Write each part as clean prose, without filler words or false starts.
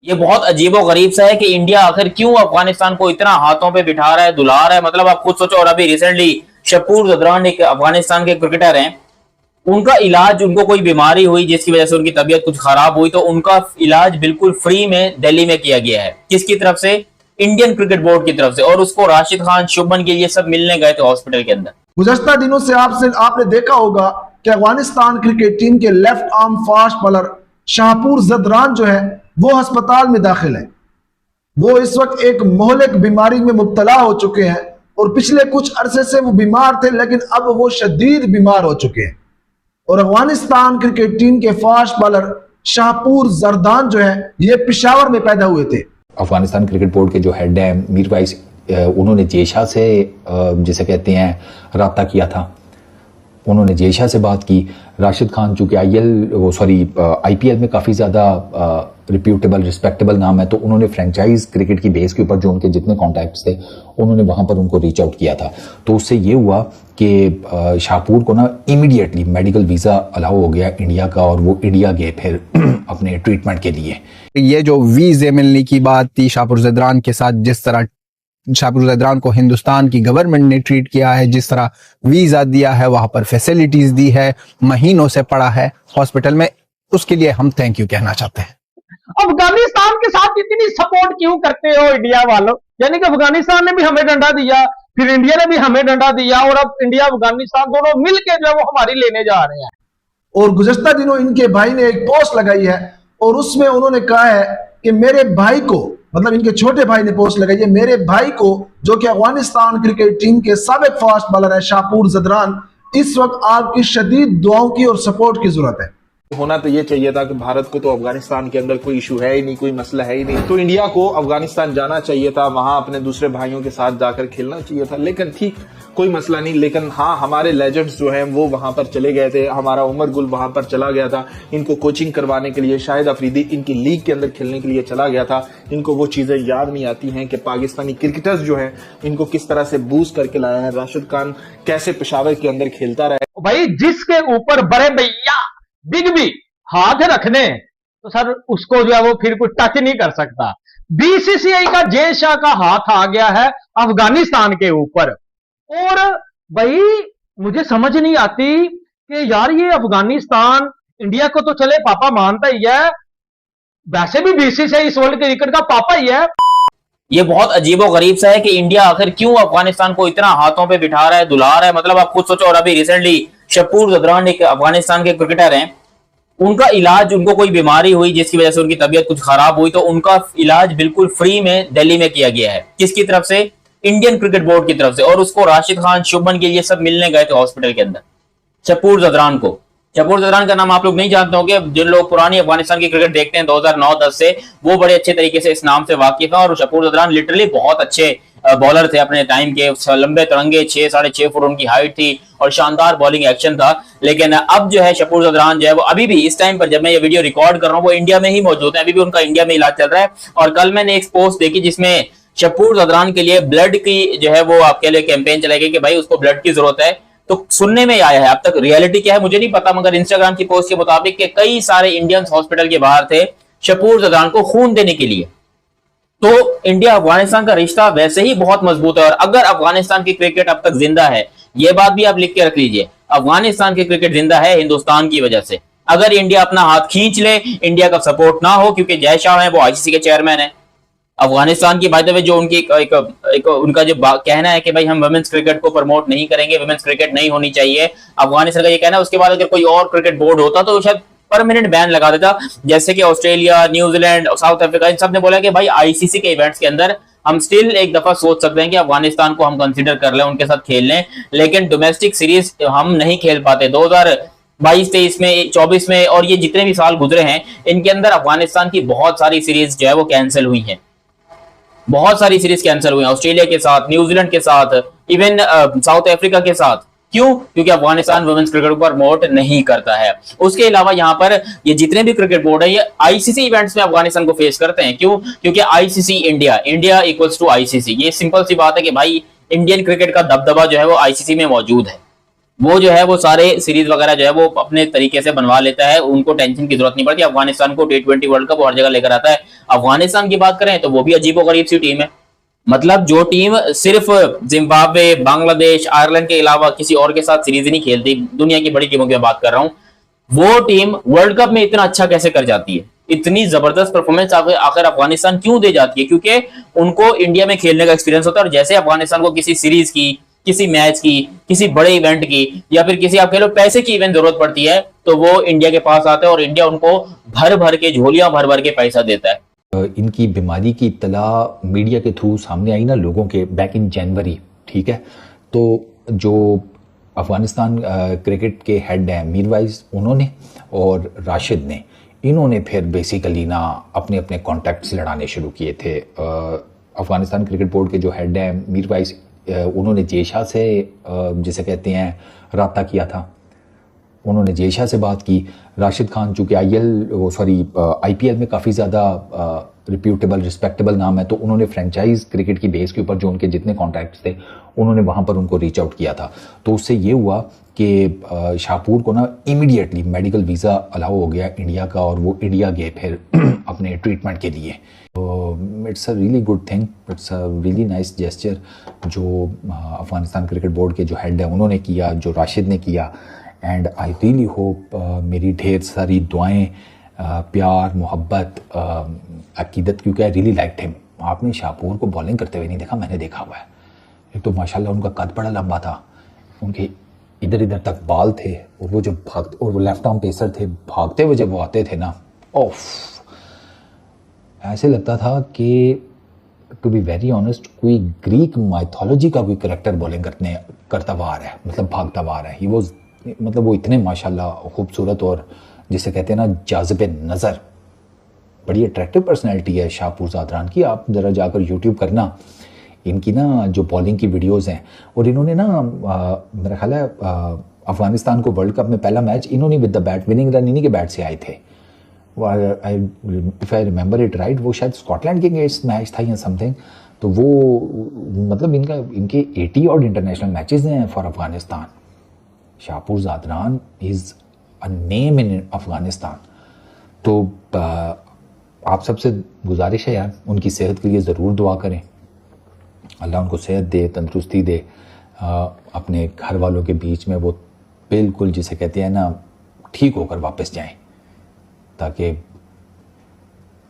ये बहुत अजीबो गरीब सा है कि इंडिया आखिर क्यों अफगानिस्तान को इतना हाथों पे बिठा रहा है, दुला रहा है। मतलब आप खुद सोचो। और अभी रिसेंटली शपूर जदरान एक अफगानिस्तान के क्रिकेटर हैं, उनका इलाज, उनको कोई बीमारी हुई जिसकी वजह से उनकी तबीयत कुछ खराब हुई, तो उनका इलाज बिल्कुल फ्री में दिल्ली में किया गया है। किसकी तरफ से? इंडियन क्रिकेट बोर्ड की तरफ से। और उसको राशिद खान, शुभमन गिल ये सब मिलने गए थे हॉस्पिटल के अंदर। गुज़श्ता दिनों से आपने देखा होगा कि अफगानिस्तान क्रिकेट टीम के left arm fast bowler Shahpur Zadran जो है वो अस्पताल में दाखिल है। वो इस वक्त एक मोहलिक बीमारी में मुब्तला हो चुके हैं और पिछले कुछ अरसे से वो बीमार थे, लेकिन अब वो शदीद बीमार हो चुके हैं। और अफगानिस्तान क्रिकेट टीम के फास्ट बॉलर शाहपुर जरदान जो है ये पेशावर में पैदा हुए थे। अफगानिस्तान क्रिकेट बोर्ड के जो हेड हैं मीर वाइस, उन्होंने जेशा से जिसे कहते हैं राब्ता किया था। उन्होंने जेशा से बात की। राशिद खान चूंकि आईपीएल में काफ़ी ज़्यादा रिप्यूटेबल रिस्पेक्टेबल नाम है, तो उन्होंने फ्रेंचाइज क्रिकेट की बेस के ऊपर जो उनके जितने कॉन्टैक्ट्स थे उन्होंने वहाँ पर उनको रीच आउट किया था। तो उससे ये हुआ कि शाहपुर को ना इमीडिएटली मेडिकल वीज़ा अलाउ हो गया इंडिया का, और वो इंडिया गए फिर अपने ट्रीटमेंट के लिए। ये जो वीज़े मिलने की बात थी शाहपुर जदरान के साथ, जिस तरह शाहपुर जदरान को हिंदुस्तान की गवर्नमेंट ने ट्रीट किया है, जिस तरह वीज़ा दिया है, वहाँ पर फैसिलिटीज दी है, महीनों से पड़ा है हॉस्पिटल में, उसके लिए हम थैंक यू कहना चाहते हैं। अफगानिस्तान के साथ इतनी सपोर्ट क्यों करते हो इंडिया वालों? यानी कि अफगानिस्तान ने भी हमें डंडा दिया, फिर इंडिया ने भी हमें डंडा दिया, और अब इंडिया अफगानिस्तान दोनों मिलके जो है वो हमारी लेने जा रहे हैं। और गुज़श्ता दिनों इनके भाई ने एक पोस्ट लगाई है और उसमें उन्होंने कहा है कि मेरे भाई को, मतलब इनके छोटे भाई ने पोस्ट लगाई है, मेरे भाई को जो कि अफगानिस्तान क्रिकेट टीम के साबिक फास्ट बॉलर है शाहपुर जदरान, इस वक्त आपकी शदीद दुआओं की और सपोर्ट की जरूरत है। होना तो ये चाहिए था कि भारत को तो अफगानिस्तान के अंदर कोई इशू है ही नहीं, कोई मसला है ही नहीं, तो इंडिया को अफगानिस्तान जाना चाहिए था, वहां अपने दूसरे भाइयों के साथ जाकर खेलना चाहिए था। लेकिन ठीक, कोई मसला नहीं। लेकिन हाँ, हमारे लेजेंड्स जो हैं वो वहां पर चले गए थे। हमारा उमर गुल वहां पर चला गया था इनको कोचिंग करवाने के लिए, शाहिद अफरीदी इनकी लीग के अंदर खेलने के लिए चला गया था। इनको वो चीजें याद नहीं आती हैं कि पाकिस्तानी क्रिकेटर्स जो हैं इनको किस तरह से बूस्ट करके लाया है, राशिद खान कैसे पेशावर के अंदर खेलता रहा। भाई जिसके ऊपर बड़े भैया बिग बी हाथ रखने, तो सर उसको जो है वो फिर कोई टच नहीं कर सकता। बीसीसीआई का जय शाह का हाथ आ गया है अफगानिस्तान के ऊपर। और भाई मुझे समझ नहीं आती कि यार ये अफगानिस्तान इंडिया को तो चले पापा मानता ही है, वैसे भी बीसीसीआई इस वर्ल्ड क्रिकेट का पापा ही है। ये बहुत अजीबो गरीब सा है कि इंडिया आखिर क्यों अफगानिस्तान को इतना हाथों पे बिठा रहा है, दुला रहा है। मतलब आप खुद सोचो। और अभी रिसेंटली शपूर जदरान एक अफगानिस्तान के क्रिकेटर हैं, उनका इलाज, उनको कोई बीमारी हुई जिसकी वजह से उनकी तबीयत कुछ खराब हुई, तो उनका इलाज बिल्कुल फ्री में दिल्ली में किया गया है। किसकी तरफ से? इंडियन क्रिकेट बोर्ड की तरफ से। और उसको राशिद खान, शुभमन गिल ये सब मिलने गए थे हॉस्पिटल के अंदर शपूर जदरान को। शपूर जदरान का नाम आप लोग नहीं जानते होंगे, जिन लोग पुरानी अफगानिस्तान की क्रिकेट देखते हैं 2009-10 से, वो बड़े अच्छे तरीके से इस नाम से वाकिफ है। और शपूर जदरान लिटरली बहुत अच्छे बॉलर थे अपने टाइम के, लंबे तिरंगे, 6 साढ़े 6 फुट उनकी हाइट थी और शानदार बॉलिंग एक्शन था। लेकिन अब जो है शपूर जदरान जो है वो अभी भी इस टाइम पर जब मैं ये वीडियो रिकॉर्ड कर रहा हूँ वो इंडिया में ही मौजूद है, अभी भी उनका इंडिया में इलाज चल रहा है। और कल मैंने एक पोस्ट देखी जिसमें शपूर जदरान के लिए ब्लड की जो है वो आपके लिए कैंपेन चलाई गई कि भाई उसको ब्लड की जरूरत है। तो सुनने में आया है, अब तक रियलिटी क्या है मुझे नहीं पता, मगर इंस्टाग्राम की पोस्ट के मुताबिक कि कई सारे इंडियंस हॉस्पिटल के बाहर थे शपूर जदरान को खून देने के लिए। तो इंडिया अफगानिस्तान का रिश्ता वैसे ही बहुत मजबूत है। और अगर अफगानिस्तान की क्रिकेट अब तक जिंदा है, ये बात भी आप लिख के रख लीजिए, अफगानिस्तान की क्रिकेट जिंदा है हिंदुस्तान की वजह से। अगर इंडिया अपना हाथ खींच ले, इंडिया का सपोर्ट ना हो, क्योंकि जय शाह है वो आईसीसी के चेयरमैन है अफगानिस्तान की, बाय द वे जो उनकी एक उनका जो कहना है कि भाई हम वुमेन्स क्रिकेट को प्रमोट नहीं करेंगे, वुमेन्स क्रिकेट नहीं होनी चाहिए, अफगानिस्तान का ये कहना है। उसके बाद अगर कोई और क्रिकेट बोर्ड होता तो शायद परमानेंट बैन लगा देता, जैसे कि ऑस्ट्रेलिया, न्यूजीलैंड, साउथ अफ्रीका, इन सब ने बोला कि भाई आईसीसी के इवेंट्स के अंदर हम स्टिल एक दफा सोच सकते हैं कि अफगानिस्तान को हम कंसीडर कर लें, उनके साथ खेल लें, लेकिन डोमेस्टिक सीरीज हम नहीं खेल पाते। 2022-23 में, 24 में और ये जितने भी साल गुजरे हैं इनके अंदर अफगानिस्तान की बहुत सारी सीरीज जो है वो कैंसिल हुई हैं, बहुत सारी सीरीज कैंसिल हुई हैं, ऑस्ट्रेलिया के साथ, न्यूजीलैंड के साथ, इवन साउथ अफ्रीका के साथ। क्यों? क्योंकि अफगानिस्तान वुमेन्स क्रिकेट को प्रमोट नहीं करता है। उसके अलावा यहाँ पर ये जितने भी क्रिकेट बोर्ड है ये आईसीसी इवेंट्स में अफगानिस्तान को फेस करते हैं। क्यों? क्योंकि ICC India, India equals to ICC, ये सिंपल सी बात है कि भाई इंडियन क्रिकेट का दबदबा जो है वो आईसीसी में मौजूद है। वो जो है वो सारे सीरीज वगैरह जो है वो अपने तरीके से बनवा लेता है, उनको टेंशन की जरूरत नहीं पड़ती। अफगानिस्तान को T20 वर्ल्ड कप हर जगह लेकर आता है। अफगानिस्तान की बात करें तो वो भी अजीबोगरीब सी टीम है। मतलब जो टीम सिर्फ जिम्बाब्वे, बांग्लादेश, आयरलैंड के अलावा किसी और के साथ सीरीज नहीं खेलती, दुनिया की बड़ी टीमों की बात कर रहा हूं, वो टीम वर्ल्ड कप में इतना अच्छा कैसे कर जाती है, इतनी जबरदस्त परफॉर्मेंस आखिर अफगानिस्तान क्यों दे जाती है? क्योंकि उनको इंडिया में खेलने का एक्सपीरियंस होता है। और जैसे अफगानिस्तान को किसी सीरीज की, किसी मैच की, किसी बड़े इवेंट की या फिर किसी आप कह लो पैसे की इवेंट जरूरत पड़ती है, तो वो इंडिया के पास आता है और इंडिया उनको भर भर के झोलियां भर भर के पैसा देता है। इनकी बीमारी की इत्तला मीडिया के थ्रू सामने आई ना लोगों के, बैक इन जनवरी, ठीक है, तो जो अफगानिस्तान क्रिकेट के हेड हैं मीरवाइज, उन्होंने और राशिद ने, इन्होंने फिर बेसिकली ना अपने अपने कॉन्टैक्ट्स लड़ाने शुरू किए थे। अफगानिस्तान क्रिकेट बोर्ड के जो हेड हैं मीरवाइज, उन्होंने जेशा से जिसे कहते हैं राब्ता किया था। उन्होंने जेशा से बात की। राशिद खान चूँकि IPL में काफ़ी ज़्यादा रिप्यूटेबल, रिस्पेक्टेबल नाम है, तो उन्होंने फ्रेंचाइज क्रिकेट की बेस के ऊपर जो उनके जितने कॉन्टैक्ट्स थे, उन्होंने वहाँ पर उनको रीच आउट किया था। तो उससे ये हुआ कि शाहपुर को ना इमीडिएटली मेडिकल वीज़ा अलाउ हो गया इंडिया का, और वो इंडिया गए फिर अपने ट्रीटमेंट के लिए। तो it's a really good thing, it's a really nice gesture जो अफगानिस्तान क्रिकेट बोर्ड के जो हेड है उन्होंने किया, जो राशिद ने किया। एंड आई रियली होप मेरी ढेर सारी दुआएं, प्यार, मोहब्बत, अकीदत, क्योंकि आई रियली लाइक्ड हिम। आपने शाहपुर को बॉलिंग करते हुए नहीं देखा, मैंने देखा हुआ है। एक तो माशाल्लाह उनका कद बड़ा लंबा था, उनके इधर इधर तक बाल थे, और वो जब भागते, और वो लेफ्ट आर्म पेसर थे, भागते हुए जब वो आते थे ना, ओफ, ऐसे लगता था कि टू बी वेरी ऑनेस्ट कोई ग्रीक माइथोलॉजी का कोई करेक्टर बॉलिंग करता हुआ आ रहा है, मतलब भागता हुआ आ रहा है। ही वो मतलब वो इतने माशाल्लाह खूबसूरत और जिसे कहते हैं ना जाज़िबे नज़र, बड़ी अट्रैक्टिव पर्सनैलिटी है शाहपुर ज़ादरान की। आप ज़रा जाकर यूट्यूब करना, इनकी ना जो बॉलिंग की वीडियोज़ हैं, और इन्होंने ना मेरा ख्याल है अफगानिस्तान को वर्ल्ड कप में पहला मैच इन्होंने with the bat, winning run इन्हीं के बैट से आए थे। If I remember it right, वो शायद स्कॉटलैंड के अगेंस्ट मैच था या समथिंग। तो वो मतलब इनके 80 और इंटरनेशनल मैचेस हैं for Afghanistan. Shahpur Zadran is a name in Afghanistan. तो आप सबसे गुजारिश है यार, उनकी सेहत के लिए ज़रूर दुआ करें, अल्लाह उनको सेहत दे, तंदुरुस्ती दे, अपने घर वालों के बीच में वो बिल्कुल जिसे कहते हैं ना ठीक होकर वापस जाएं, ताकि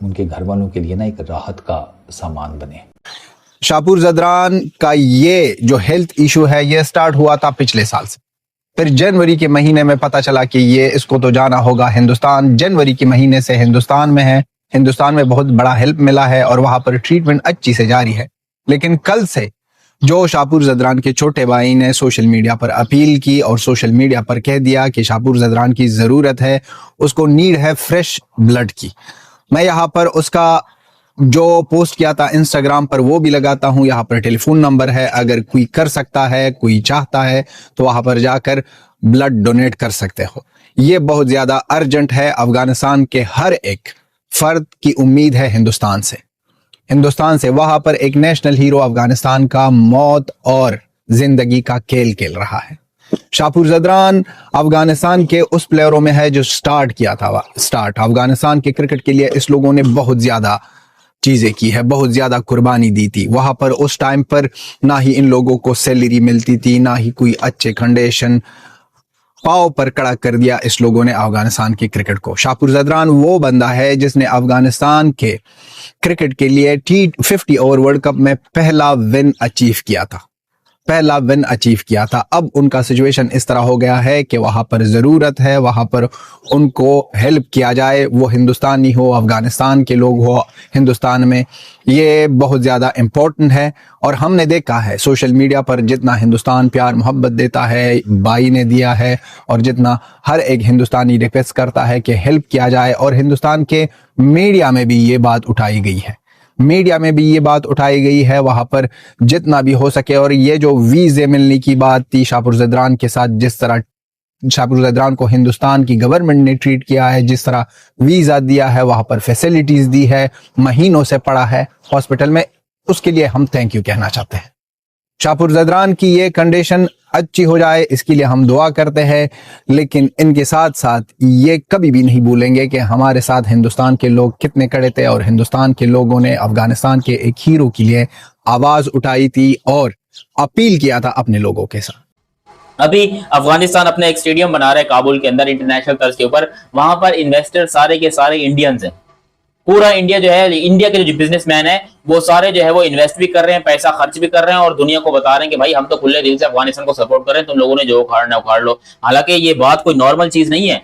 उनके घर वालों के लिए ना एक राहत का सामान बने। शाहपुर ज़ादरान का ये जो हेल्थ इशू है ये स्टार्ट हुआ था पिछले साल से, फिर जनवरी के महीने में पता चला कि ये इसको तो जाना होगा हिंदुस्तान। जनवरी के महीने से हिंदुस्तान में है, हिंदुस्तान में बहुत बड़ा हेल्प मिला है और वहां पर ट्रीटमेंट अच्छी से जारी है। लेकिन कल से जो शाहपुर ज़ादरान के छोटे भाई ने सोशल मीडिया पर अपील की और सोशल मीडिया पर कह दिया कि शाहपुर ज़ादरान की ज़रूरत है, उसको नीड है फ्रेश ब्लड की। मैं यहाँ पर उसका जो पोस्ट किया था इंस्टाग्राम पर वो भी लगाता हूँ, यहाँ पर टेलीफोन नंबर है, अगर कोई कर सकता है, कोई चाहता है तो वहां पर जाकर ब्लड डोनेट कर सकते हो। ये बहुत ज्यादा अर्जेंट है। अफगानिस्तान के हर एक फर्द की उम्मीद है हिंदुस्तान से। वहां पर एक नेशनल हीरो अफगानिस्तान का मौत और जिंदगी का खेल खेल रहा है। शाहपुर ज़ादरान अफगानिस्तान के उस प्लेयरों में है जो स्टार्ट किया था। अफगानिस्तान के क्रिकेट के लिए इस लोगों ने बहुत ज्यादा चीजें की है, बहुत ज्यादा कुर्बानी दी थी। वहां पर उस टाइम पर ना ही इन लोगों को सैलरी मिलती थी, ना ही कोई अच्छे कंडीशन, पाव पर कड़ा कर दिया इस लोगों ने अफगानिस्तान के क्रिकेट को। शाहपुर ज़ादरान वो बंदा है जिसने अफगानिस्तान के क्रिकेट के लिए T50 ओवर वर्ल्ड कप में पहला विन अचीव किया था। अब उनका सिचुएशन इस तरह हो गया है कि वहां पर जरूरत है, वहां पर उनको हेल्प किया जाए, वो हिंदुस्तानी हो, अफगानिस्तान के लोग हो हिंदुस्तान में, ये बहुत ज्यादा इम्पोर्टेंट है। और हमने देखा है सोशल मीडिया पर जितना हिंदुस्तान प्यार मोहब्बत देता है, भाई ने दिया है, और जितना हर एक हिंदुस्तानी रिक्वेस्ट करता है कि हेल्प किया जाए। और हिंदुस्तान के मीडिया में भी ये बात उठाई गई है, वहां पर जितना भी हो सके। और ये जो वीजे मिलने की बात थी शाहपुर ज़ादरान के साथ, जिस तरह शाहपुर ज़ादरान को हिंदुस्तान की गवर्नमेंट ने ट्रीट किया है, जिस तरह वीजा दिया है, वहां पर फैसिलिटीज दी है, महीनों से पड़ा है हॉस्पिटल में, उसके लिए हम थैंक यू कहना चाहते हैं। शाहपुर ज़दरान की ये कंडीशन अच्छी हो जाए, इसके लिए हम दुआ करते हैं। लेकिन इनके साथ साथ ये कभी भी नहीं भूलेंगे कि हमारे साथ हिंदुस्तान के लोग कितने खड़े थे और हिंदुस्तान के लोगों ने अफगानिस्तान के एक हीरो के लिए आवाज उठाई थी और अपील किया था अपने लोगों के साथ। अभी अफगानिस्तान अपने एक स्टेडियम बना रहा है काबुल के अंदर, इंटरनेशनल तर्ज के ऊपर। वहां पर इन्वेस्टर सारे के सारे इंडियंस हैं। पूरा इंडिया जो है, इंडिया के जो बिजनेसमैन है वो सारे जो है वो इन्वेस्ट भी कर रहे हैं, पैसा खर्च भी कर रहे हैं और दुनिया को बता रहे हैं कि भाई हम तो खुले दिल से अफगानिस्तान को सपोर्ट कर रहे हैं, तुम लोगों ने जो उखाड़ना उखाड़ लो। हालांकि ये बात कोई नॉर्मल चीज नहीं है।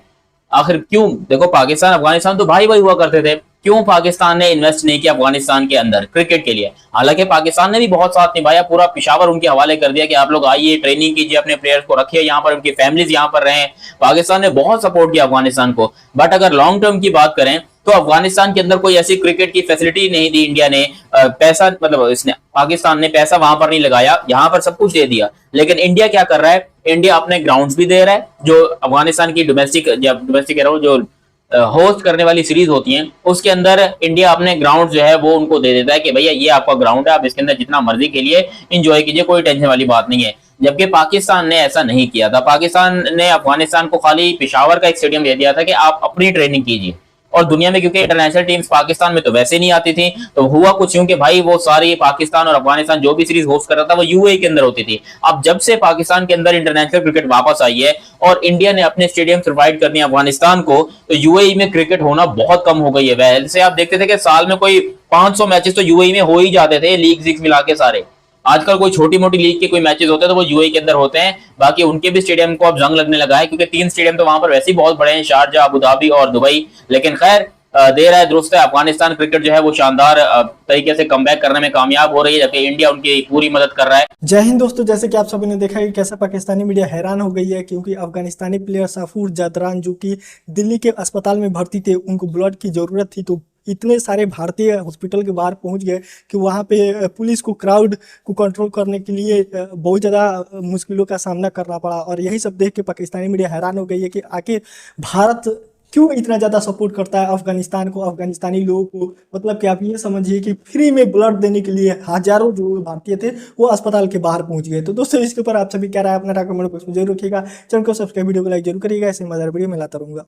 आखिर क्यों, देखो पाकिस्तान अफगानिस्तान तो भाई भाई हुआ करते थे, क्यों पाकिस्तान ने इन्वेस्ट नहीं किया अफगानिस्तान के अंदर क्रिकेट के लिए? हालांकि पाकिस्तान ने भी बहुत साथ निभाया, पूरा पिशावर उनके हवाले कर दिया कि आप लोग आइए, ट्रेनिंग कीजिए, अपने प्लेयर्स को रखिए यहाँ पर, उनकी फैमिलीज यहाँ पर रहें। पाकिस्तान ने बहुत सपोर्ट किया अफगानिस्तान को। बट अगर लॉन्ग टर्म की बात करें तो अफगानिस्तान के अंदर कोई ऐसी क्रिकेट की फैसिलिटी नहीं दी इंडिया ने। पैसा मतलब इसने पाकिस्तान ने पैसा वहां पर नहीं लगाया, यहाँ पर सब कुछ दे दिया। लेकिन इंडिया क्या कर रहा है, इंडिया अपने ग्राउंड्स भी दे रहा है, जो अफगानिस्तान की डोमेस्टिक कह रहा हूँ, जो होस्ट करने वाली सीरीज होती हैं उसके अंदर इंडिया अपने ग्राउंड जो है वो उनको दे देता है कि भैया ये आपका ग्राउंड है, आप इसके अंदर जितना मर्जी के लिए एंजॉय कीजिए, कोई टेंशन वाली बात नहीं है। जबकि पाकिस्तान ने ऐसा नहीं किया था। पाकिस्तान ने अफगानिस्तान को खाली पिशावर का एक स्टेडियम दे दिया था कि आप अपनी ट्रेनिंग कीजिए। और दुनिया में क्योंकि इंटरनेशनल टीम्स पाकिस्तान में तो वैसे नहीं आती थी, तो हुआ कुछ यूं कि भाई वो सारी पाकिस्तान और अफगानिस्तान जो भी सीरीज होस्ट कर रहा था वो यूएई के अंदर होती थी। अब जब से पाकिस्तान के अंदर इंटरनेशनल क्रिकेट वापस आई है और इंडिया ने अपने स्टेडियम प्रोवाइड कर दिए अफगानिस्तान को, तो यूएई में क्रिकेट होना बहुत कम हो गई है। वैसे आप देखते थे कि साल में कोई 500 मैचेस तो यूएई में हो ही जाते थे, लीग मिला के सारे। आजकल कोई छोटी मोटी लीग के कोई मैचेस होते हैं तो वो यूएई के अंदर होते हैं। बाकी उनके भी स्टेडियम को अब जंग लगने लगा है, क्योंकि 3 स्टेडियम तो वहां पर वैसे ही बहुत बड़े हैं, शारजा, अबू धाबी और दुबई। लेकिन खैर देर है दुरुस्त है, अफगानिस्तान क्रिकेट जो है वो शानदार तरीके से कमबैक करने में कामयाब हो रही है, जबकि इंडिया उनकी पूरी मदद कर रहा है। जय हिंद दोस्तों, जैसे कि आप सभी ने देखा कि कैसे पाकिस्तानी मीडिया हैरान हो गई है, क्योंकि अफगानिस्तानी प्लेयर शाहपुर ज़दरान जो कि दिल्ली के अस्पताल में भर्ती थे, उनको ब्लड की ज़रूरत थी, तो इतने सारे भारतीय हॉस्पिटल के बाहर पहुंच गए कि वहां पे पुलिस को क्राउड को कंट्रोल करने के लिए बहुत ज़्यादा मुश्किलों का सामना करना पड़ा। और यही सब देख के पाकिस्तानी मीडिया हैरान हो गई है कि आखिर भारत क्यों इतना ज़्यादा सपोर्ट करता है अफगानिस्तान को, अफगानिस्तानी लोगों को। मतलब कि आप ये समझिए कि फ्री में ब्लड देने के लिए हजारों जो भारतीय थे वो अस्पताल के बाहर पहुंच गए। तो दोस्तों इसके ऊपर आप सभी क्या राय अपना कमेंट बॉक्स में जरूर रखिएगा। चैनल को सब्सक्राइब, वीडियो को लाइक जरूर करिएगा। ऐसे मजेदार वीडियो में लाता रहूँगा।